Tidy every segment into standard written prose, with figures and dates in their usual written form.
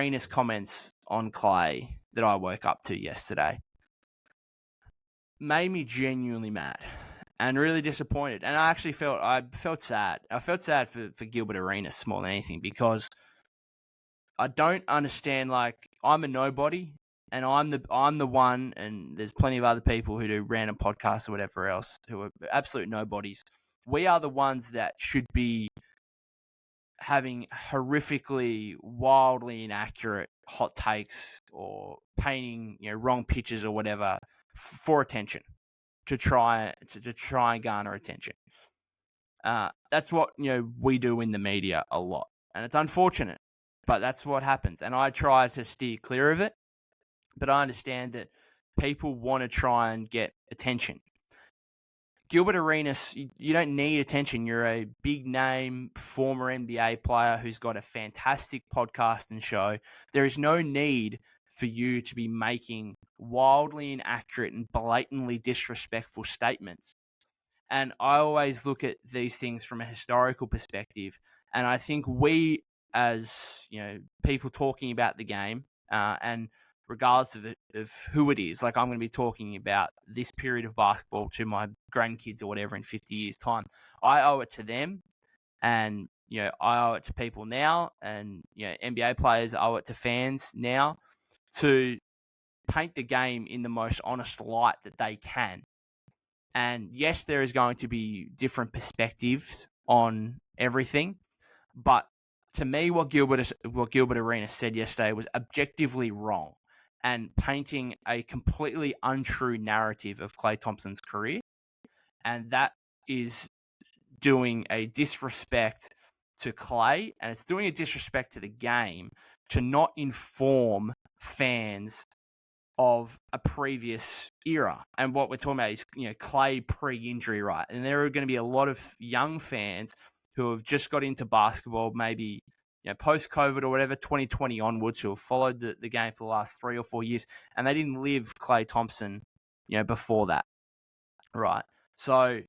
Arenas' comments on Klay that I woke up to yesterday made me genuinely mad and really disappointed. And I felt sad. I felt sad for Gilbert Arenas more than anything, because I don't understand. Like, I'm a nobody, and I'm the one, and there's plenty of other people who do random podcasts or whatever else who are absolute nobodies. We are the ones that should be having horrifically, wildly inaccurate hot takes or painting, wrong pictures or whatever for attention, to try and garner attention. That's what we do in the media a lot, and it's unfortunate, but that's what happens. And I try to steer clear of it, but I understand that people want to try and get attention. Gilbert Arenas, you don't need attention. You're a big name former NBA player who's got a fantastic podcast and show. There is no need for you to be making wildly inaccurate and blatantly disrespectful statements. And I always look at these things from a historical perspective. And I think we, as people talking about the game, and regardless of who it is, like, I'm going to be talking about this period of basketball to my grandkids or whatever in 50 years' time. I owe it to them, and I owe it to people now, and NBA players owe it to fans now, to paint the game in the most honest light that they can. And yes, there is going to be different perspectives on everything, but to me, what Gilbert Arenas said yesterday was objectively wrong and painting a completely untrue narrative of Klay Thompson's career. And that is doing a disrespect to Klay, and it's doing a disrespect to the game to not inform fans of a previous era. And what we're talking about is, Klay pre-injury, right? And there are going to be a lot of young fans who have just got into basketball, maybe post-COVID or whatever, 2020 onwards, who have followed the game for the last 3 or 4 years, and they didn't live Klay Thompson, before that, right? So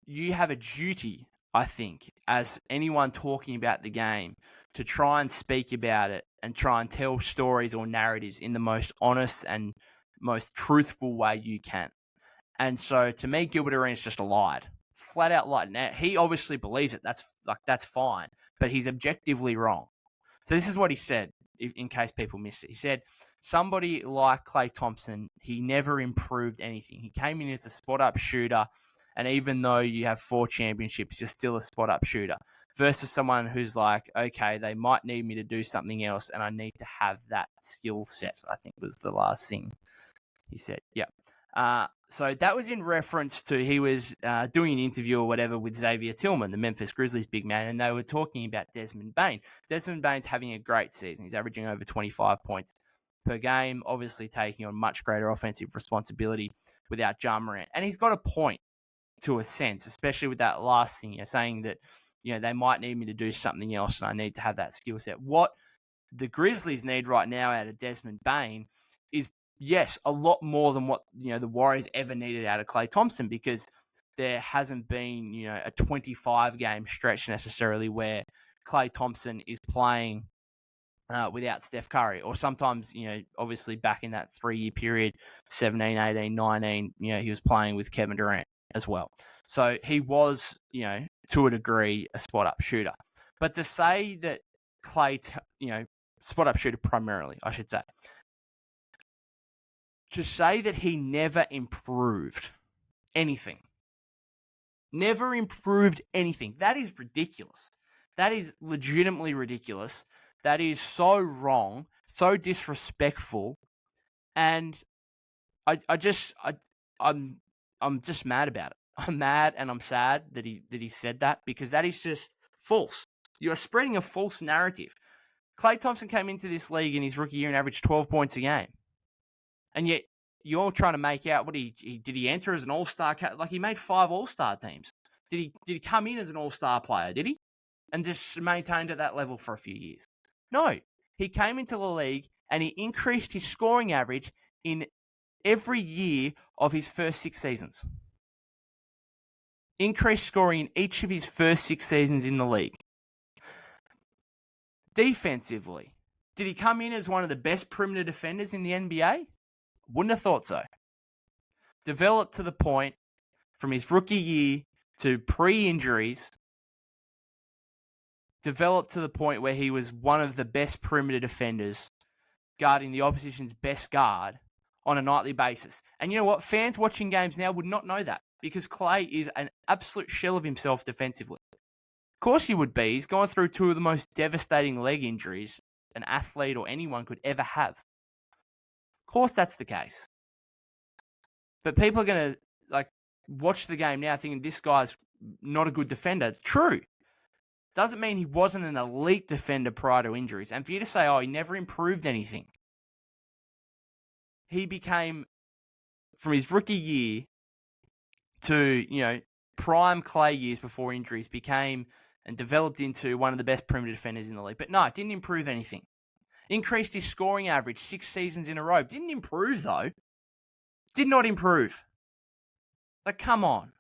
you have a duty, I think, as anyone talking about the game, to try and speak about it and try and tell stories or narratives in the most honest and most truthful way you can. And so, to me, Gilbert Arenas just lied. Flat out lied. Now, he obviously believes it. That's fine. But he's objectively wrong. So this is what he said, in case people missed it. He said, somebody like Klay Thompson, he never improved anything. He came in as a spot-up shooter, and even though you have 4 championships, you're still a spot-up shooter. Versus someone who's like, okay, they might need me to do something else, and I need to have that skill set, I think was the last thing he said. Yeah. So that was in reference to, he was doing an interview or whatever with Xavier Tillman, the Memphis Grizzlies big man, and they were talking about Desmond Bane. Desmond Bane's having a great season. He's averaging over 25 points per game, obviously taking on much greater offensive responsibility without Ja Morant. And he's got a point to a sense, especially with that last thing, saying that, they might need me to do something else and I need to have that skill set. What the Grizzlies need right now out of Desmond Bane is, yes, a lot more than what the Warriors ever needed out of Klay Thompson, because there hasn't been a 25-game stretch necessarily where Klay Thompson is playing without Steph Curry, or sometimes obviously back in that 3-year period, 17, 18, 19, he was playing with Kevin Durant as well. So he was to a degree a spot-up shooter. But to say that Klay, spot-up shooter primarily, I should say, to say that he never improved anything, that is ridiculous. That is legitimately ridiculous. That is so wrong, so disrespectful, and I'm just mad about it. I'm mad and I'm sad that he said that, because that is just false. You are spreading a false narrative. Klay Thompson came into this league in his rookie year and averaged 12 points a game. And yet, you're trying to make out what did he enter as an all-star? Like, he made 5 all-star teams. Did he come in as an all-star player? Did he? And just maintained at that level for a few years? No. He came into the league and he increased his scoring average in every year of his first 6 seasons. Increased scoring in each of his first 6 seasons in the league. Defensively, Did he come in as one of the best perimeter defenders in the NBA? Wouldn't have thought so. Developed to the point from his rookie year to pre-injuries, developed to the point where he was one of the best perimeter defenders, guarding the opposition's best guard on a nightly basis. And you know what? Fans watching games now would not know that because Klay is an absolute shell of himself defensively. Of course he would be. He's gone through two of the most devastating leg injuries an athlete or anyone could ever have. Of course that's the case. But people are going to watch the game now thinking this guy's not a good defender. True. Doesn't mean he wasn't an elite defender prior to injuries. And for you to say, he never improved anything. He became, from his rookie year to, prime Klay years before injuries, became and developed into one of the best perimeter defenders in the league. But no, it didn't improve anything. Increased his scoring average 6 seasons in a row. Didn't improve, though. Did not improve. Come on.